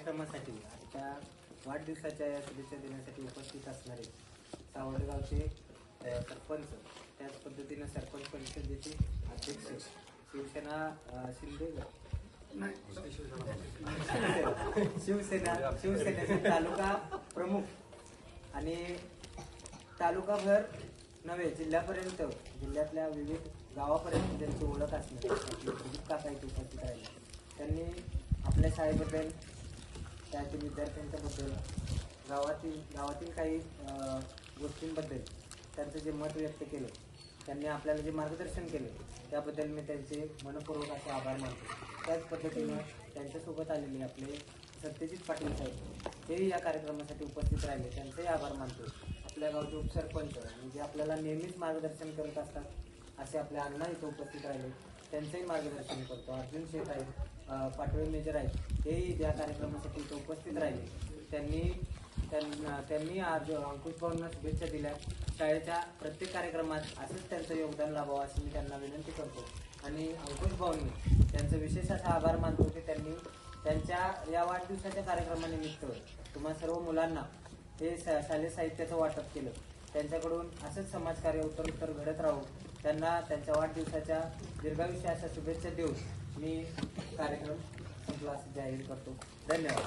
कार्यक्रमासाठी त्या वाढदिवसाच्या या शुभेच्छा देण्यासाठी उपस्थित असणारे सावडगावचे सरपंच, त्याच पद्धतीने सरपंच परिषदेचे अध्यक्ष, शिवसेनेचे तालुका प्रमुख आणि तालुकाभर नव्हे जिल्ह्यातल्या विविध गावापर्यंत ज्यांची ओळख असणार काका इथे उपस्थित राहिले. त्यांनी आपल्या शाळेबद्दल, त्यातील विद्यार्थ्यांच्याबद्दल, गावातील काही गोष्टींबद्दल त्यांचं जे मत व्यक्त केलं, त्यांनी आपल्याला जे मार्गदर्शन केले त्याबद्दल मी त्यांचे मनपूर्वक असे आभार मानतो. त्याच पद्धतीनं त्यांच्यासोबत आलेले आपले सत्यजित पाटील साहेब, तेही या कार्यक्रमासाठी उपस्थित राहिले, त्यांचेही आभार मानतो. आपल्या गावचे उपसरपंच आणि जे आपल्याला नेहमीच मार्गदर्शन करत असतात असे आपले अण्णा इथे उपस्थित राहिले, त्यांचंही मार्गदर्शन करतो. अर्जुन शेठ आहेत, पाटोळे मेजर आहेत, हेही या कार्यक्रमासाठी इथे उपस्थित राहिले. त्यांनी आज अंकुश भाऊंना शुभेच्छा दिल्या. शाळेच्या प्रत्येक कार्यक्रमात असंच त्यांचं योगदान लाभावं अशी मी त्यांना विनंती करतो. आणि अंकुश भाऊंनी त्यांचं विशेष असा आभार मानतो की त्यांनी त्यांच्या या वाढदिवसाच्या कार्यक्रमानिमित्त तुम्हा सर्व मुलांना हे शालेय साहित्याचं वाटप केलं. त्यांच्याकडून असंच समाजकार्य उत्तरोत्तर घडत राहू, त्यांना त्यांच्या वाढदिवसाच्या दीर्घायुष्य अशा शुभेच्छा देऊन मी कार्यक्रम संपला असं जाहीर करतो. धन्यवाद.